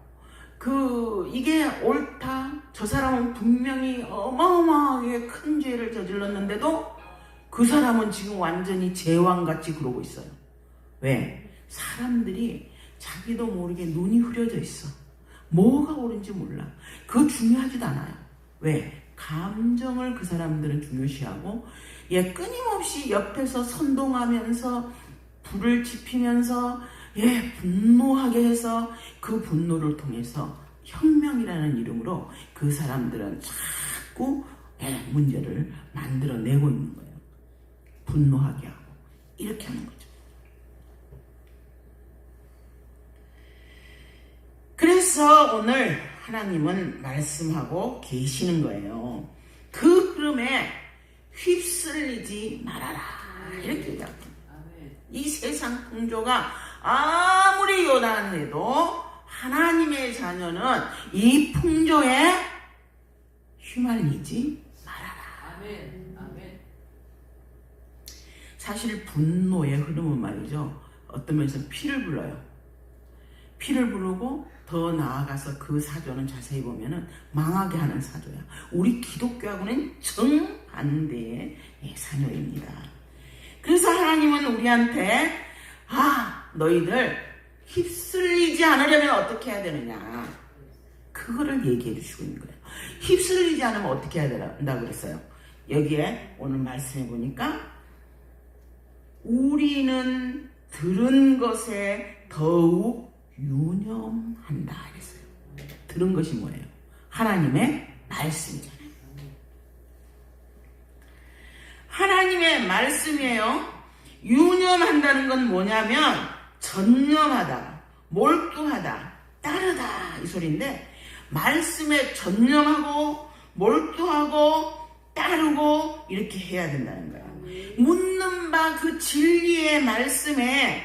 이게 옳다. 저 사람은 분명히 어마어마하게 큰 죄를 저질렀는데도 그 사람은 지금 완전히 제왕같이 그러고 있어요. 왜? 사람들이 자기도 모르게 눈이 흐려져 있어. 뭐가 옳은지 몰라. 그거 중요하지도 않아요. 왜? 감정을 그 사람들은 중요시하고 끊임없이 옆에서 선동하면서 불을 지피면서 분노하게 해서 그 분노를 통해서 혁명이라는 이름으로 그 사람들은 자꾸 문제를 만들어내고 있는 거예요. 분노하게 하고 이렇게 하는 거죠. 그래서 오늘 하나님은 말씀하고 계시는 거예요. 그 흐름에 휩쓸리지 말아라 이렇게 얘기합니다. 이 세상 풍조가 아무리 요란해도 하나님의 자녀는 이 풍조에 휘말리지 말아라. 사실 분노의 흐름은 말이죠. 어떤 면에서 피를 불러요. 피를 부르고 더 나아가서 그 사조는 자세히 보면은 망하게 하는 사조야. 우리 기독교하고는 정반대의 사녀입니다. 그래서 하나님은 우리한테 너희들 휩쓸리지 않으려면 어떻게 해야 되느냐 그거를 얘기해 주시고 있는 거예요. 휩쓸리지 않으면 어떻게 해야 된다고 그랬어요. 여기에 오늘 말씀해 보니까 우리는 들은 것에 더욱 유념한다 그랬어요. 들은 것이 뭐예요? 하나님의 말씀이잖아요. 하나님의 말씀이에요. 유념한다는 건 뭐냐면 전념하다, 몰두하다, 따르다 이 소리인데 말씀에 전념하고 몰두하고 따르고 이렇게 해야 된다는 거예요. 묻는 바 그 진리의 말씀에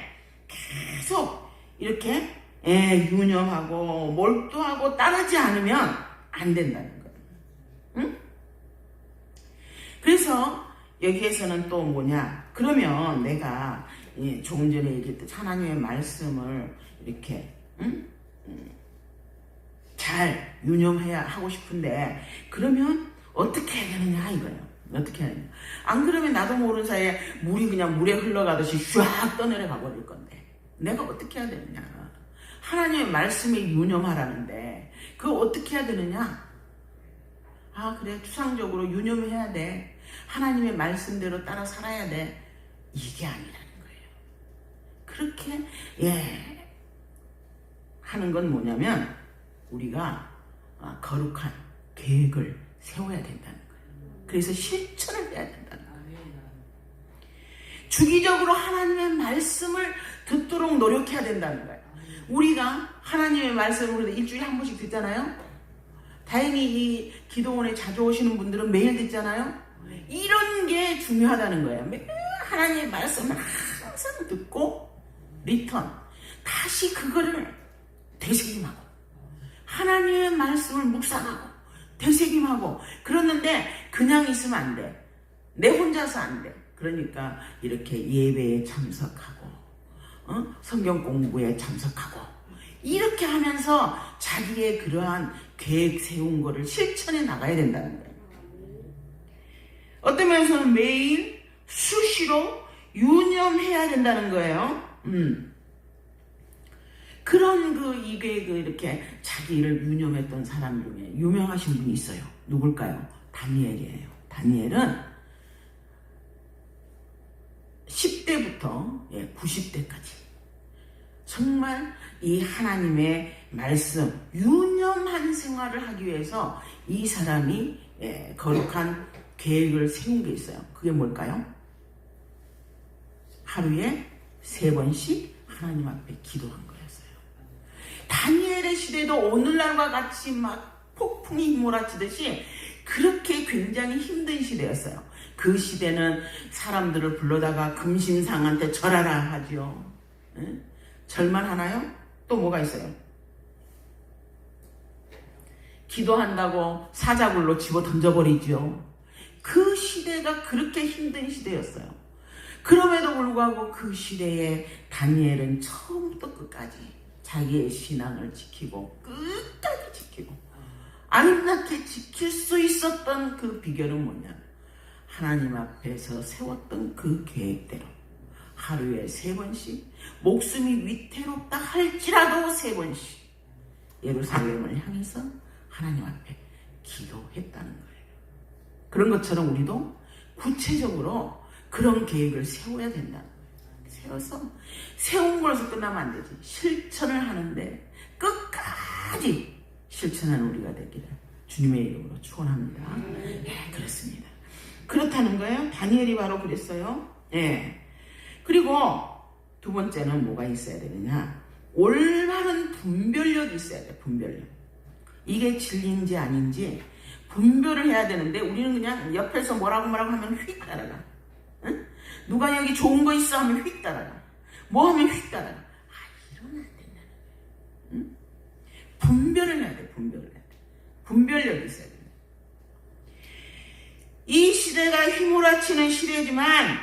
계속 이렇게 유념하고 몰두하고 따르지 않으면 안 된다는 거예요. 응? 그래서 여기에서는 또 뭐냐? 그러면 내가 조금 전에 얘기했듯이 하나님의 말씀을 이렇게 잘 유념해야 하고 싶은데 그러면 어떻게 해야 되느냐 이거예요. 어떻게 해야 되느냐. 안 그러면 나도 모르는 사이에 물이 그냥 물에 흘러가듯이 쫙 떠내려가 버릴 건데 내가 어떻게 해야 되느냐. 하나님의 말씀에 유념하라는데 그거 어떻게 해야 되느냐. 그래 추상적으로 유념해야 돼. 하나님의 말씀대로 따라 살아야 돼. 이게 아니라는 거예요. 그렇게 하는 건 뭐냐면 우리가 거룩한 계획을 세워야 된다는 거예요. 그래서 실천을 해야 된다는 거예요. 주기적으로 하나님의 말씀을 듣도록 노력해야 된다는 거예요. 우리가 하나님의 말씀을 일주일에 한 번씩 듣잖아요. 다행히 이 기도원에 자주 오시는 분들은 매일 듣잖아요. 이런 게 중요하다는 거예요. 매일 하나님의 말씀을 항상 듣고 리턴 다시 그거를 되새김하고 하나님의 말씀을 묵상하고 되새김하고 그러는데 그냥 있으면 안 돼. 내 혼자서 안 돼. 그러니까 이렇게 예배에 참석하고 성경 공부에 참석하고 이렇게 하면서 자기의 그러한 계획 세운 거를 실천해 나가야 된다는 거예요. 어떤 면에서는 매일 수시로 유념해야 된다는 거예요. 그런 이게 이렇게 자기 일을 유념했던 사람 중에 유명하신 분이 있어요. 누굴까요? 다니엘이에요. 다니엘은 10대부터 90대까지 정말 이 하나님의 말씀 유념한 생활을 하기 위해서 이 사람이 거룩한 계획을 세운 게 있어요. 그게 뭘까요? 하루에 3번씩 하나님 앞에 기도한 거였어요. 다니엘의 시대도 오늘날과 같이 막 폭풍이 몰아치듯이 그렇게 굉장히 힘든 시대였어요. 그 시대는 사람들을 불러다가 금신상한테 절하라 하죠. 절만 하나요? 또 뭐가 있어요? 기도한다고 사자굴로 집어 던져버리죠. 그 시대가 그렇게 힘든 시대였어요. 그럼에도 불구하고 그 시대에 다니엘은 처음부터 끝까지 자기의 신앙을 지키고 끝까지 지키고 아름답게 지킬 수 있었던 그 비결은 뭐냐? 하나님 앞에서 세웠던 그 계획대로 하루에 3번씩 목숨이 위태롭다 할지라도 3번씩 예루살렘을 향해서 하나님 앞에 기도했다는 거예요. 그런 것처럼 우리도 구체적으로 그런 계획을 세워야 된다는 거예요. 세워서 세운 것에서 끝나면 안 되지. 실천을 하는데 끝까지 실천하는 우리가 되기를 주님의 이름으로 축원합니다. 예, 그렇습니다. 그렇다는 거예요. 다니엘이 바로 그랬어요. 예. 그리고 두 번째는 뭐가 있어야 되느냐? 올바른 분별력이 있어야 돼. 분별력. 이게 진리인지 아닌지 분별을 해야 되는데 우리는 그냥 옆에서 뭐라고 하면 휙 따라가. 응? 누가 여기 좋은 거 있어 하면 휙 따라가. 뭐 하면 휙 따라가. 이러면 안 된다는 거야. 응? 분별을 해야 돼. 분별을 해야 돼. 분별력이 있어야 돼. 이 시대가 휘몰아치는 시대지만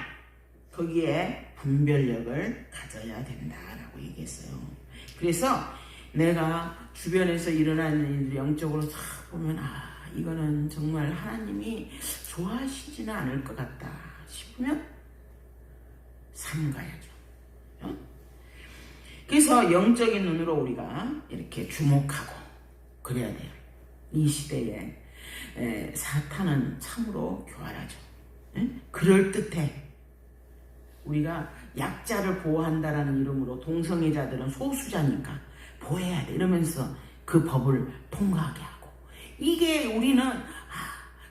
거기에 분별력을 가져야 된다라고 얘기했어요. 그래서 내가 주변에서 일어나는 일들이 영적으로 싹 보면 이거는 정말 하나님이 좋아하시지는 않을 것 같다 싶으면 삼가야죠. 그래서 영적인 눈으로 우리가 이렇게 주목하고 그래야 돼요. 이 시대에 사탄은 참으로 교활하죠. 그럴듯해. 우리가 약자를 보호한다라는 이름으로 동성애자들은 소수자니까 보호해야 돼 이러면서 그 법을 통과하게 하고, 이게 우리는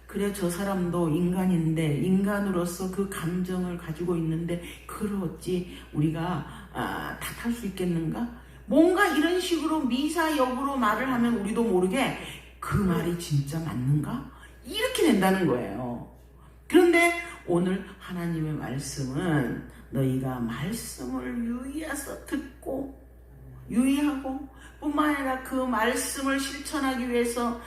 그래 저 사람도 인간인데 인간으로서 그 감정을 가지고 있는데 그걸 어찌 우리가 탓할 수 있겠는가? 뭔가 이런 식으로 미사역으로 말을 하면 우리도 모르게 그 말이 진짜 맞는가? 이렇게 된다는 거예요. 그런데 오늘 하나님의 말씀은 너희가 말씀을 유의해서 듣고 유의하고 뿐만 아니라 그 말씀을 실천하기 위해서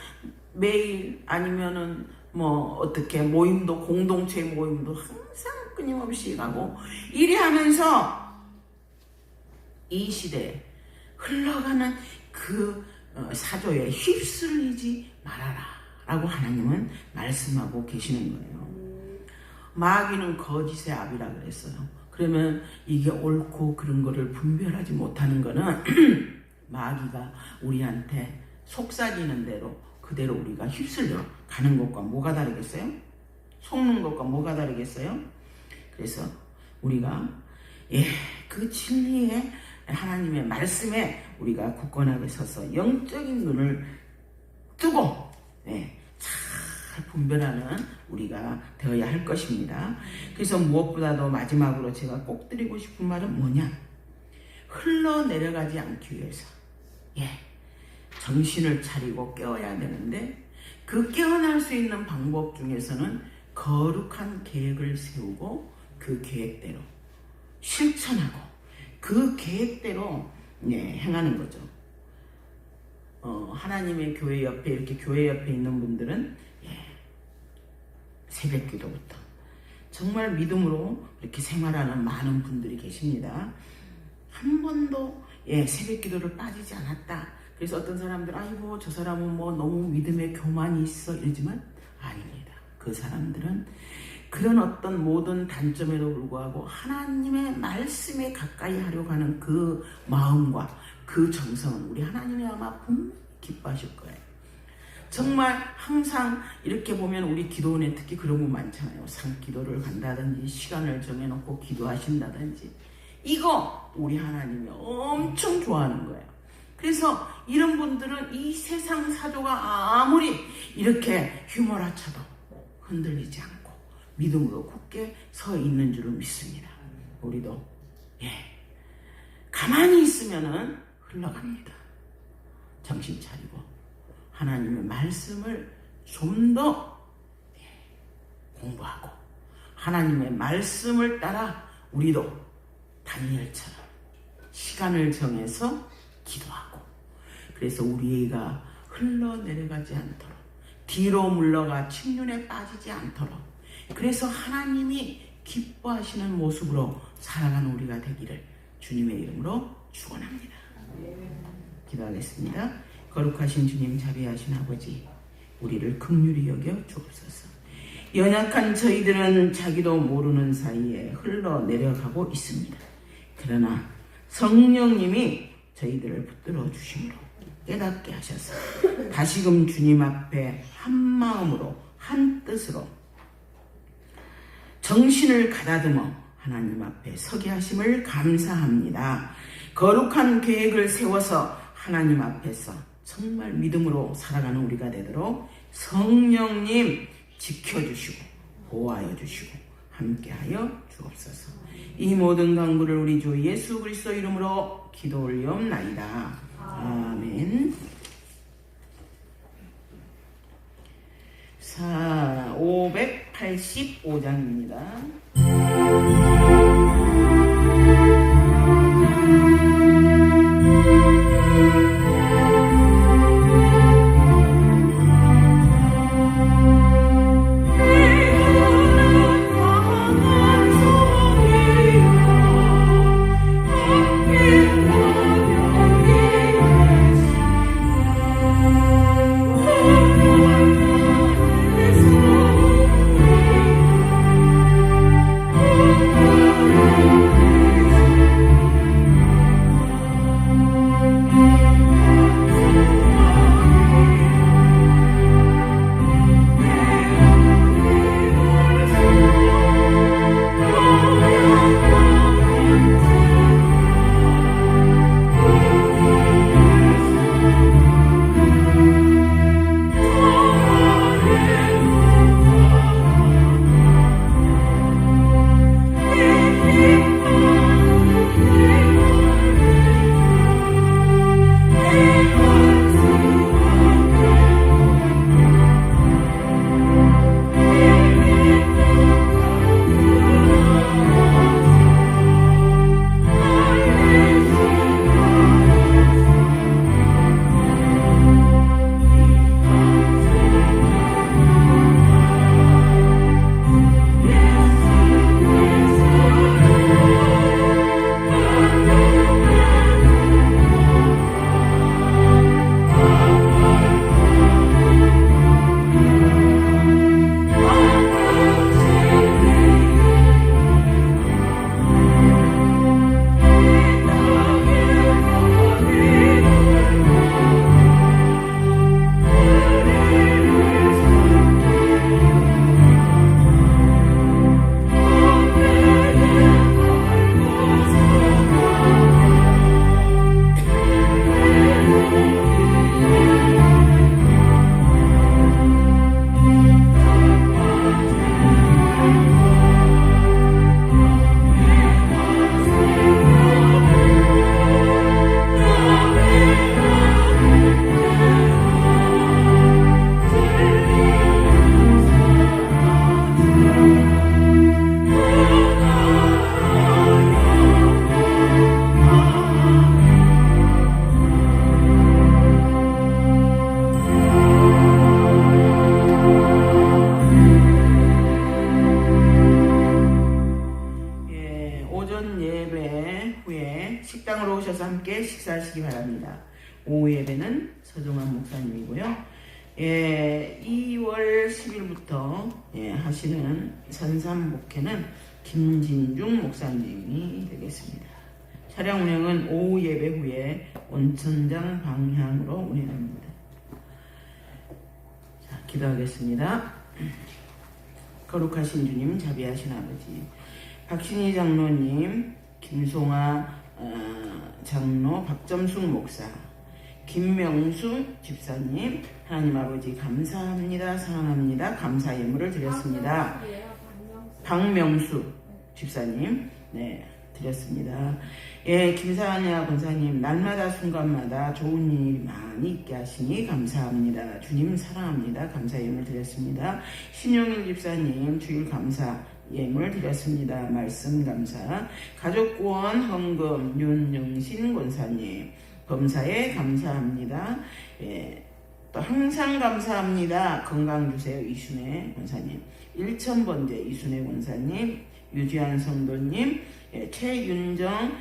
매일 아니면은 뭐 어떻게 모임도 공동체 모임도 항상 끊임없이 가고 이리 하면서 이 시대에 흘러가는 그 사조에 휩쓸리지 말아라 라고 하나님은 말씀하고 계시는 거예요. 마귀는 거짓의 아비라 그랬어요. 그러면 이게 옳고 그런 거를 분별하지 못하는 거는 마귀가 우리한테 속삭이는 대로 그대로 우리가 휩쓸려 가는 것과 뭐가 다르겠어요? 속는 것과 뭐가 다르겠어요? 그래서 우리가 그 진리의 하나님의 말씀에 우리가 굳건하게 서서 영적인 눈을 뜨고 잘 분별하는 우리가 되어야 할 것입니다. 그래서 무엇보다도 마지막으로 제가 꼭 드리고 싶은 말은 뭐냐? 흘러내려가지 않기 위해서 정신을 차리고 깨어야 되는데 그 깨어날 수 있는 방법 중에서는 거룩한 계획을 세우고 그 계획대로 실천하고 그 계획대로 행하는 거죠. 하나님의 교회 옆에 이렇게 교회 옆에 있는 분들은 새벽 기도부터 정말 믿음으로 이렇게 생활하는 많은 분들이 계십니다. 한 번도 새벽 기도를 빠지지 않았다. 그래서 어떤 사람들 아이고 저 사람은 뭐 너무 믿음의 교만이 있어 이러지만 아닙니다. 그 사람들은 그런 어떤 모든 단점에도 불구하고 하나님의 말씀에 가까이 하려고 하는 그 마음과 그 정성은 우리 하나님이 아마 분명히 기뻐하실 거예요. 정말 항상 이렇게 보면 우리 기도원에 특히 그런 분 많잖아요. 산기도를 간다든지 시간을 정해놓고 기도하신다든지 이거 우리 하나님이 엄청 좋아하는 거예요. 그래서 이런 분들은 이 세상 사조가 아무리 이렇게 휘몰아쳐도 흔들리지 않고 믿음으로 굳게 서 있는 줄을 믿습니다. 우리도 가만히 있으면은 흘러갑니다. 정신 차리고 하나님의 말씀을 좀 더 공부하고 하나님의 말씀을 따라 우리도 다니엘처럼 시간을 정해서 기도하고 그래서 우리가 흘러내려가지 않도록 뒤로 물러가 침륜에 빠지지 않도록 그래서 하나님이 기뻐하시는 모습으로 살아가는 우리가 되기를 주님의 이름으로 축원합니다. 기도하겠습니다. 거룩하신 주님, 자비하신 아버지, 우리를 긍휼히 여겨 주옵소서. 연약한 저희들은 자기도 모르는 사이에 흘러내려가고 있습니다. 그러나 성령님이 저희들을 붙들어 주심으로 깨닫게 하셔서 다시금 주님 앞에 한 마음으로 한 뜻으로 정신을 가다듬어 하나님 앞에 서게 하심을 감사합니다. 거룩한 계획을 세워서 하나님 앞에서 정말 믿음으로 살아가는 우리가 되도록 성령님 지켜주시고 보호하여 주시고 함께하여 주옵소서. 이 모든 간구를 우리 주 예수 그리스도 이름으로 기도 올리옵나이다. 아멘. 585장입니다. 식당으로 오셔서 함께 식사하시기 바랍니다. 오후 예배는 서종환 목사님이고요. 2월 10일부터 하시는 선산 목회는 김진중 목사님이 되겠습니다. 차량 운행은 오후 예배 후에 원천장 방향으로 운행합니다. 자, 기도하겠습니다. 거룩하신 주님, 자비하신 아버지, 박신희 장로님, 김송아 장로, 박점숙 목사, 김명수 집사님, 하나님 아버지 감사합니다, 사랑합니다. 감사 예물을 드렸습니다. 박명수 집사님 드렸습니다. 김사냐 권사님, 날마다 순간마다 좋은 일이 많이 있게 하시니 감사합니다. 주님 사랑합니다. 감사 예물 드렸습니다. 신용일 집사님, 주일 감사 예물 드렸습니다. 말씀 감사. 가족구원 헌금 윤영신 권사님, 범사에 감사합니다. 또 항상 감사합니다. 건강 주세요. 이순애 권사님, 1000번째 이순애 권사님, 유지한 성도님, 최윤정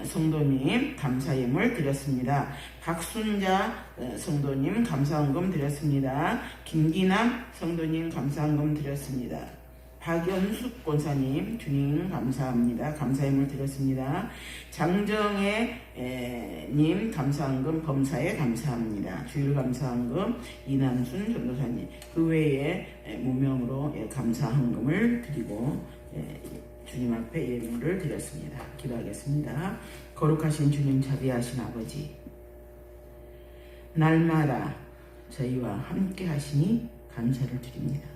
성도님 감사 예물 드렸습니다. 박순자 성도님 감사헌금 드렸습니다. 김기남 성도님 감사헌금 드렸습니다. 박연숙 권사님 주님 감사합니다. 감사 예물 드렸습니다. 장정혜 님 감사헌금 범사에 감사합니다. 주일 감사헌금 이남순 전도사님 그 외에 무명으로 감사헌금을 드리고 주님 앞에 예물을 드렸습니다. 기도하겠습니다. 거룩하신 주님, 자비하신 아버지, 날마다 저희와 함께 하시니 감사를 드립니다.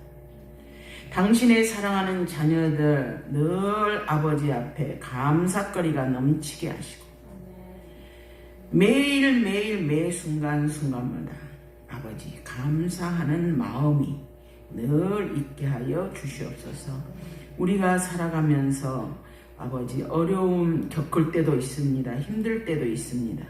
당신의 사랑하는 자녀들 늘 아버지 앞에 감사거리가 넘치게 하시고 매일매일 매 순간순간마다 아버지 감사하는 마음이 늘 있게 하여 주시옵소서. 우리가 살아가면서 아버지 어려움 겪을 때도 있습니다. 힘들 때도 있습니다.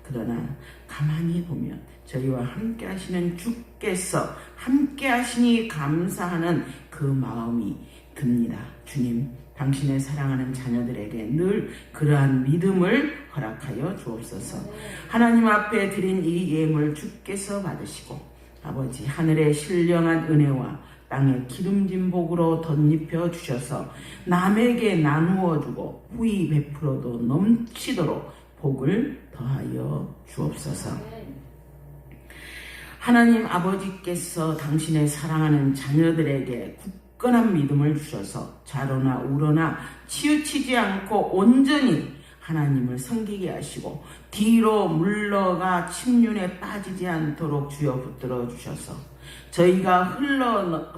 그러나 가만히 보면 저희와 함께 하시는 주께서 함께 하시니 감사하는 그 마음이 듭니다. 주님, 당신의 사랑하는 자녀들에게 늘 그러한 믿음을 허락하여 주옵소서. 하나님 앞에 드린 이 예물 주께서 받으시고 아버지 하늘의 신령한 은혜와 땅에 기름진 복으로 덧입혀 주셔서 남에게 나누어 주고 후히 베풀어도 넘치도록 복을 더하여 주옵소서. 하나님 아버지께서 당신의 사랑하는 자녀들에게 굳건한 믿음을 주셔서 좌로나 우로나 치우치지 않고 온전히 하나님을 섬기게 하시고 뒤로 물러가 침륜에 빠지지 않도록 주여 붙들어 주셔서 저희가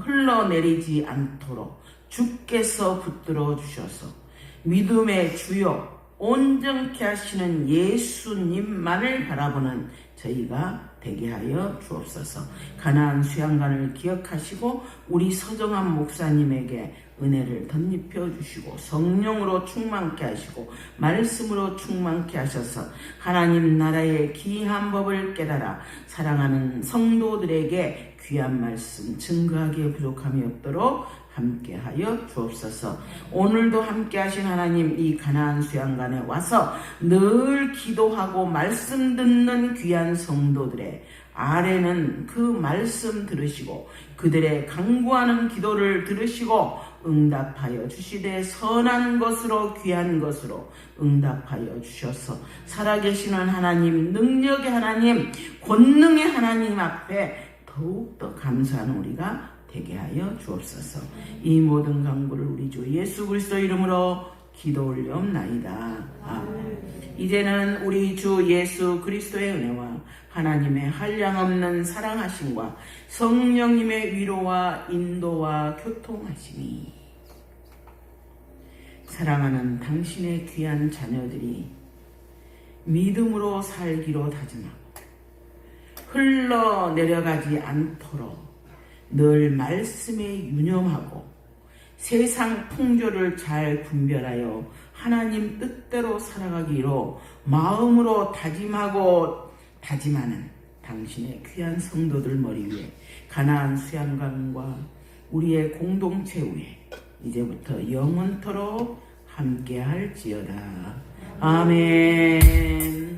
흘러내리지 않도록 주께서 붙들어 주셔서 믿음의 주요 온전케 하시는 예수님만을 바라보는 저희가 되게 하여 주옵소서. 가나안 수양관을 기억하시고 우리 서정한 목사님에게 은혜를 덧입혀 주시고 성령으로 충만케 하시고 말씀으로 충만케 하셔서 하나님 나라의 귀한 법을 깨달아 사랑하는 성도들에게 귀한 말씀 증거하기에 부족함이 없도록 함께하여 주옵소서. 오늘도 함께하신 하나님 이 가나안 수양관에 와서 늘 기도하고 말씀 듣는 귀한 성도들의 아래는 그 말씀 들으시고 그들의 간구하는 기도를 들으시고 응답하여 주시되 선한 것으로 귀한 것으로 응답하여 주셔서 살아계시는 하나님, 능력의 하나님, 권능의 하나님 앞에 더욱더 감사하는 우리가 되게 하여 주옵소서. 이 모든 간구를 우리 주 예수 그리스도 이름으로 기도 올려옵나이다. 아멘. 이제는 우리 주 예수 그리스도의 은혜와 하나님의 한량없는 사랑하심과 성령님의 위로와 인도와 교통하심이 사랑하는 당신의 귀한 자녀들이 믿음으로 살기로 다짐하고 흘러내려가지 않도록 늘 말씀에 유념하고 세상 풍조를 잘 분별하여 하나님 뜻대로 살아가기로 마음으로 다짐하는 당신의 귀한 성도들 머리 위에 가나안 수양관과 우리의 공동체 위에 이제부터 영원토록 함께할지어다. 아멘.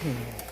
네.